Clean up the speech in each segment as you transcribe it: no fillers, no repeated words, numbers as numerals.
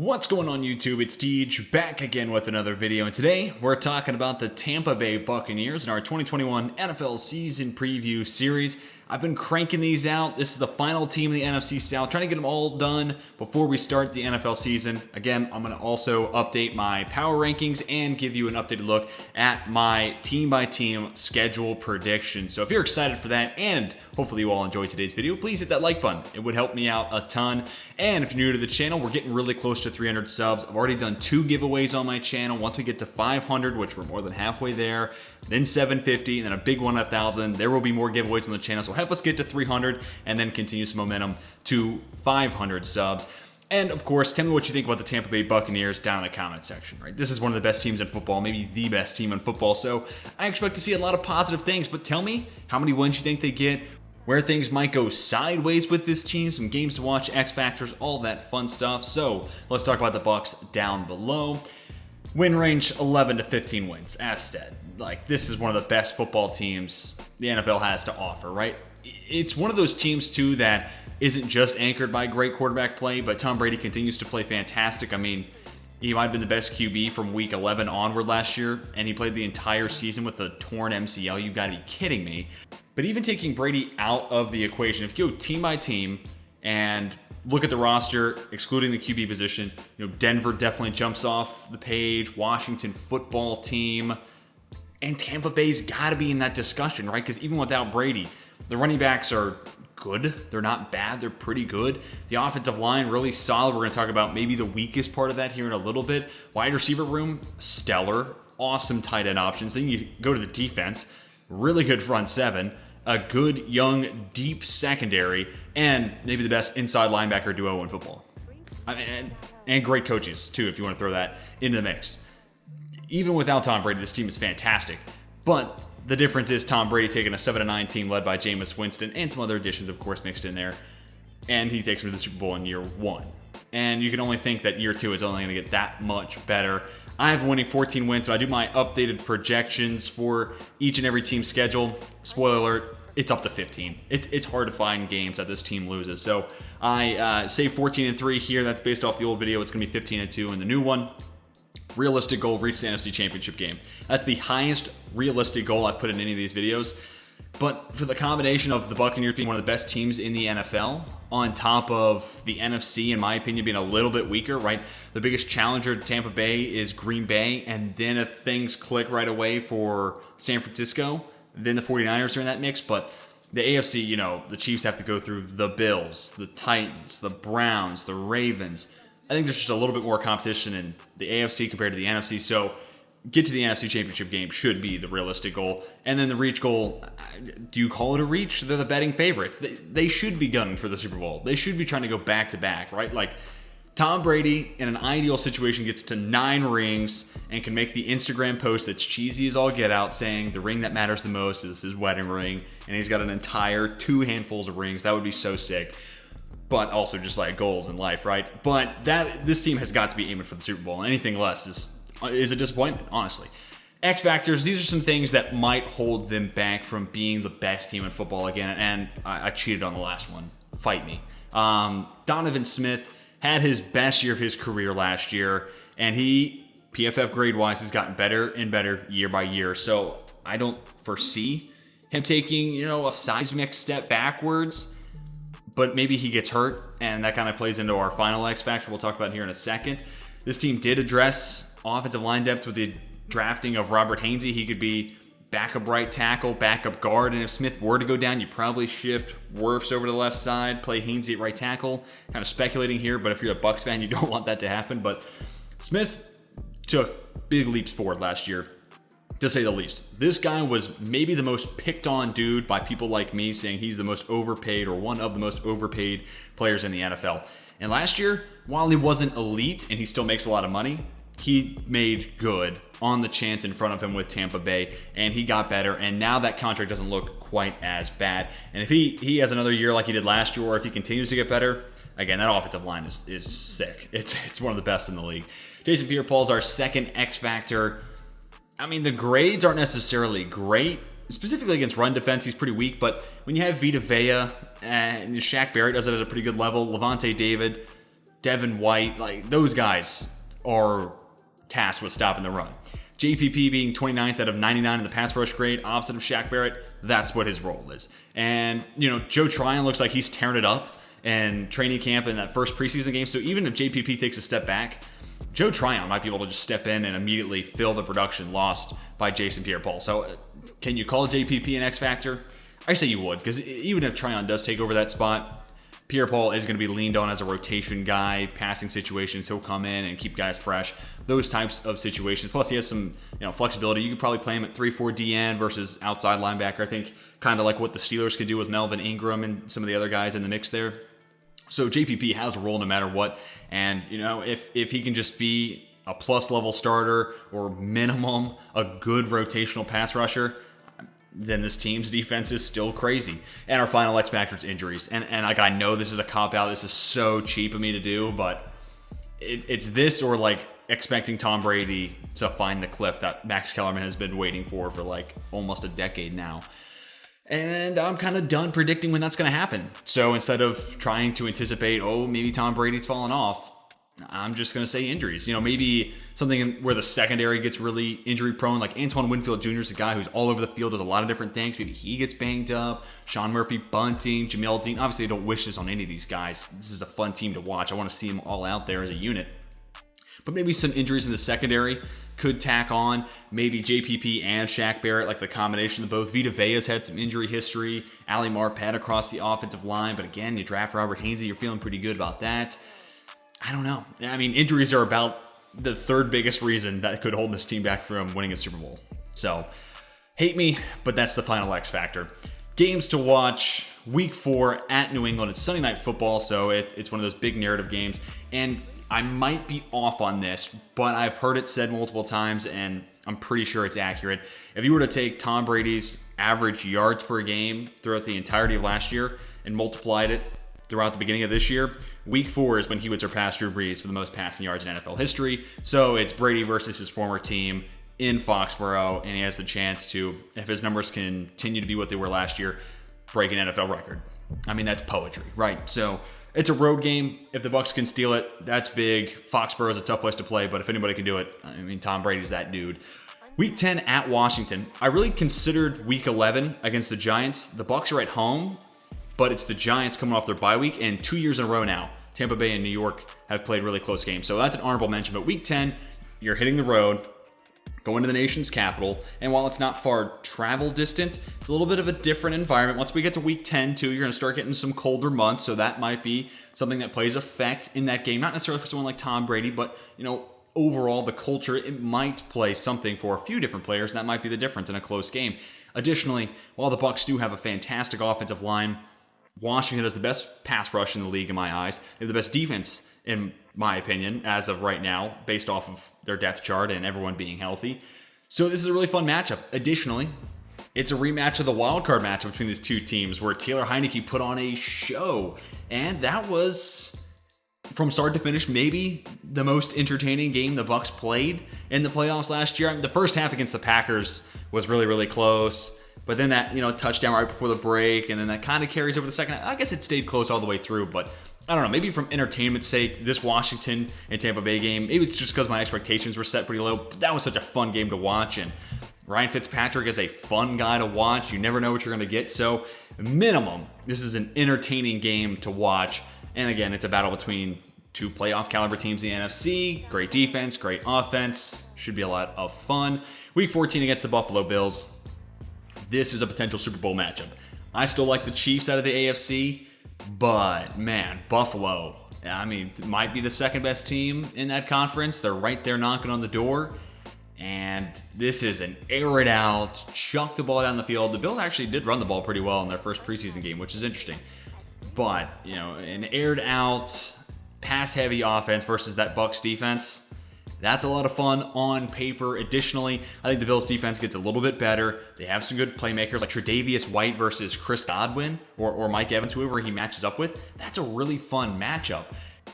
What's going on YouTube? It's Tej back again with another video, and today we're talking about the Tampa Bay Buccaneers in our 2021 NFL season preview series. I've been cranking these out. This is the final team in the NFC South, trying to get them all done before we start the NFL season. Again, I'm going to also update my power rankings and give you an updated look at my team-by-team schedule predictions. So if you're excited for that, and hopefully you all enjoyed today's video, please hit that like button. It would help me out a ton. And if you're new to the channel, we're getting really close to 300 subs. I've already done 2 giveaways on my channel. Once we get to 500, which we're more than halfway there, then 750, and then a big one at 1,000. There will be more giveaways on the channel, so help us get to 300 and then continue some momentum to 500 subs. And of course, tell me what you think about the Tampa Bay Buccaneers down in the comment section, right? This is one of the best teams in football, maybe the best team in football, so I expect to see a lot of positive things, but tell me how many wins you think they get, where things might go sideways with this team, some games to watch, X factors, all that fun stuff. So let's talk about the Bucs down below. Win range 11 to 15 wins, as said. Like, this is one of the best football teams the NFL has to offer, right? It's one of those teams, too, that isn't just anchored by great quarterback play, but Tom Brady continues to play fantastic. I mean, he might have been the best QB from week 11 onward last year, and he played the entire season with a torn MCL. You gotta be kidding me. But even taking Brady out of the equation, if you go team by team and look at the roster, excluding the QB position, Denver definitely jumps off the page, Washington football team, and Tampa Bay's got to be in that discussion, right? Because even without Brady, the running backs are good. They're not bad. They're pretty good. The offensive line, really solid. We're going to talk about maybe the weakest part of that here in a little bit. Wide receiver room, stellar. Awesome tight end options. Then you go to the defense, really good front seven, a good, young, deep secondary, and maybe the best inside linebacker duo in football. And great coaches, too, if you want to throw that into the mix. Even without Tom Brady, this team is fantastic. But the difference is Tom Brady taking a 7-9 team led by Jameis Winston and some other additions, of course, mixed in there. And he takes them to the Super Bowl in year 1. And you can only think that year 2 is only going to get that much better. I have winning 14 wins, so I do my updated projections for each and every team's schedule. Spoiler alert, it's up to 15. It's hard to find games that this team loses. So I say 14-3 here. That's based off the old video. It's going to be 15-2 in the new one. Realistic goal, reach the NFC Championship game. That's the highest realistic goal I've put in any of these videos. But for the combination of the Buccaneers being one of the best teams in the NFL, on top of the NFC, in my opinion, being a little bit weaker, right? The biggest challenger to Tampa Bay is Green Bay, and then if things click right away for San Francisco, then the 49ers are in that mix. But the AFC, the Chiefs have to go through the Bills, the Titans, the Browns, the Ravens. I think there's just a little bit more competition in the AFC compared to the NFC, so get to the NFC Championship game should be the realistic goal. And then the reach goal, do you call it a reach? They're the betting favorites. They should be gunning for the Super Bowl. They should be trying to go back-to-back, right? Like, Tom Brady, in an ideal situation, gets to 9 rings and can make the Instagram post that's cheesy as all get out, saying the ring that matters the most is his wedding ring, and he's got an entire 2 handfuls of rings. That would be so sick. But also just like goals in life, right? But this team has got to be aiming for the Super Bowl, and anything less is a disappointment, honestly. X factors, these are some things that might hold them back from being the best team in football again, and I cheated on the last one. Fight me. Donovan Smith had his best year of his career last year, and he, PFF grade-wise, has gotten better and better year by year, so I don't foresee him taking, a seismic step backwards. But maybe he gets hurt, and that kind of plays into our final X factor we'll talk about here in a second. This team did address offensive line depth with the drafting of Robert Hainsey. He could be backup right tackle, backup guard, and if Smith were to go down, you probably shift Wirfs over to the left side, play Hainsey at right tackle. Kind of speculating here, but if you're a Bucs fan, you don't want that to happen. But Smith took big leaps forward last year, to say the least. This guy was maybe the most picked on dude by people like me, saying he's the most overpaid or one of the most overpaid players in the NFL. And last year, while he wasn't elite and he still makes a lot of money, he made good on the chance in front of him with Tampa Bay, and he got better, and now that contract doesn't look quite as bad. And if he has another year like he did last year, or if he continues to get better, again, that offensive line is sick. It's one of the best in the league. Jason Pierre-Paul's our second X factor. I mean, the grades aren't necessarily great. Specifically against run defense, he's pretty weak. But when you have Vita Vea and Shaq Barrett does it at a pretty good level, Levante David, Devin White, like those guys are tasked with stopping the run. JPP being 29th out of 99 in the pass rush grade, opposite of Shaq Barrett, that's what his role is. And, Joe Tryon looks like he's tearing it up in training camp in that first preseason game. So even if JPP takes a step back, Joe Tryon might be able to just step in and immediately fill the production lost by Jason Pierre-Paul. So can you call JPP an X factor? I say you would, because even if Tryon does take over that spot, Pierre-Paul is going to be leaned on as a rotation guy, passing situations. He'll come in and keep guys fresh. Those types of situations. Plus, he has some flexibility. You could probably play him at 3-4 DN versus outside linebacker. I think kind of like what the Steelers could do with Melvin Ingram and some of the other guys in the mix there. So JPP has a role no matter what. And, if he can just be a plus level starter or minimum a good rotational pass rusher, then this team's defense is still crazy. And our final X factor is injuries. And like, I know this is a cop-out. This is so cheap of me to do, but it's this or like expecting Tom Brady to find the cliff that Max Kellerman has been waiting for like almost a decade now. And I'm kind of done predicting when that's going to happen. So instead of trying to anticipate, maybe Tom Brady's falling off, I'm just going to say injuries. Maybe something where the secondary gets really injury prone, like Antoine Winfield Jr. is a guy who's all over the field, does a lot of different things. Maybe he gets banged up. Sean Murphy Bunting, Jamel Dean. Obviously, I don't wish this on any of these guys. This is a fun team to watch. I want to see them all out there as a unit. But maybe some injuries in the secondary could tack on. Maybe JPP and Shaq Barrett, like the combination of both. Vita Vea's had some injury history. Ali Marpet across the offensive line. But again, you draft Robert Hainsey, you're feeling pretty good about that. I don't know. I mean, injuries are about the third biggest reason that could hold this team back from winning a Super Bowl. So, hate me, but that's the final X factor. Games to watch. Week 4 at New England. It's Sunday Night Football, so it's one of those big narrative games. And I might be off on this, but I've heard it said multiple times, and I'm pretty sure it's accurate. If you were to take Tom Brady's average yards per game throughout the entirety of last year and multiplied it throughout the beginning of this year, Week 4 is when he would surpass Drew Brees for the most passing yards in NFL history. So it's Brady versus his former team in Foxborough, and he has the chance to, if his numbers continue to be what they were last year, break an NFL record. I mean, that's poetry, right? So it's a road game. If the Bucs can steal it, that's big. Foxborough is a tough place to play, but if anybody can do it, I mean, Tom Brady's that dude. Week 10 at Washington. I really considered Week 11 against the Giants. The Bucs are at home, but it's the Giants coming off their bye week, and 2 years in a row now, Tampa Bay and New York have played really close games. So that's an honorable mention. But Week 10, you're hitting the road, going to the nation's capital, and while it's not far travel distant, it's a little bit of a different environment. Once we get to Week 10, too, you're going to start getting some colder months, so that might be something that plays effect in that game. Not necessarily for someone like Tom Brady, but, overall, the culture, it might play something for a few different players, and that might be the difference in a close game. Additionally, while the Bucs do have a fantastic offensive line, Washington has the best pass rush in the league in my eyes. They have the best defense, in my opinion, as of right now, based off of their depth chart and everyone being healthy. So this is a really fun matchup. Additionally, it's a rematch of the wild card matchup between these two teams where Taylor Heineke put on a show. And that was, from start to finish, maybe the most entertaining game the Bucs played in the playoffs last year. I mean, the first half against the Packers was really, really close. But then that, touchdown right before the break, and then that kind of carries over the second half. I guess it stayed close all the way through, but I don't know. Maybe from entertainment's sake, this Washington and Tampa Bay game, maybe it's just because my expectations were set pretty low, but that was such a fun game to watch, and Ryan Fitzpatrick is a fun guy to watch. You never know what you're going to get, so minimum, this is an entertaining game to watch. And again, it's a battle between two playoff caliber teams in the NFC. Great defense, great offense. Should be a lot of fun. Week 14 against the Buffalo Bills. This is a potential Super Bowl matchup. I still like the Chiefs out of the AFC, but man, Buffalo, might be the second best team in that conference. They're right there knocking on the door. And this is an air it out, chuck the ball down the field. The Bills actually did run the ball pretty well in their first preseason game, which is interesting. But, an aired out, pass heavy offense versus that Bucs defense, that's a lot of fun on paper. Additionally, I think the Bills defense gets a little bit better. They have some good playmakers like Tre'Davious White versus Chris Godwin or Mike Evans, whoever he matches up with. That's a really fun matchup.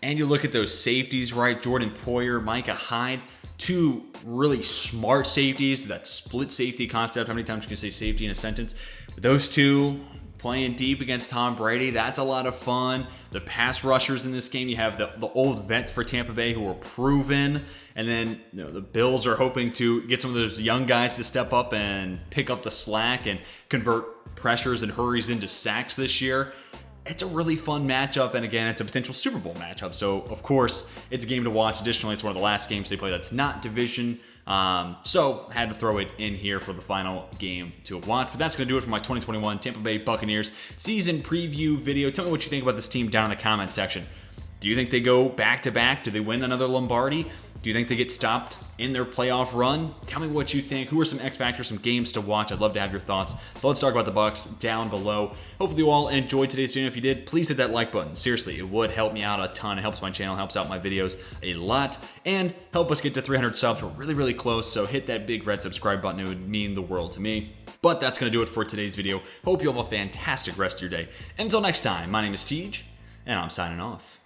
And you look at those safeties, right? Jordan Poyer, Micah Hyde, two really smart safeties, that split safety concept. How many times can you say safety in a sentence? Those two playing deep against Tom Brady. That's a lot of fun. The pass rushers in this game, you have the old vets for Tampa Bay who are proven. And then the Bills are hoping to get some of those young guys to step up and pick up the slack and convert pressures and hurries into sacks this year. It's a really fun matchup, and again, it's a potential Super Bowl matchup. So, of course, it's a game to watch. Additionally, it's one of the last games they play that's not division. So, had to throw it in here for the final game to watch. But that's going to do it for my 2021 Tampa Bay Buccaneers season preview video. Tell me what you think about this team down in the comment section. Do you think they go back-to-back? Do they win another Lombardi? Do you think they get stopped in their playoff run? Tell me what you think. Who are some X factors, some games to watch? I'd love to have your thoughts. So let's talk about the Bucs down below. Hopefully you all enjoyed today's video. If you did, please hit that like button. Seriously, it would help me out a ton. It helps my channel, helps out my videos a lot, and help us get to 300 subs. We're really, really close, so hit that big red subscribe button. It would mean the world to me. But that's going to do it for today's video. Hope you have a fantastic rest of your day. And until next time, my name is Tej, and I'm signing off.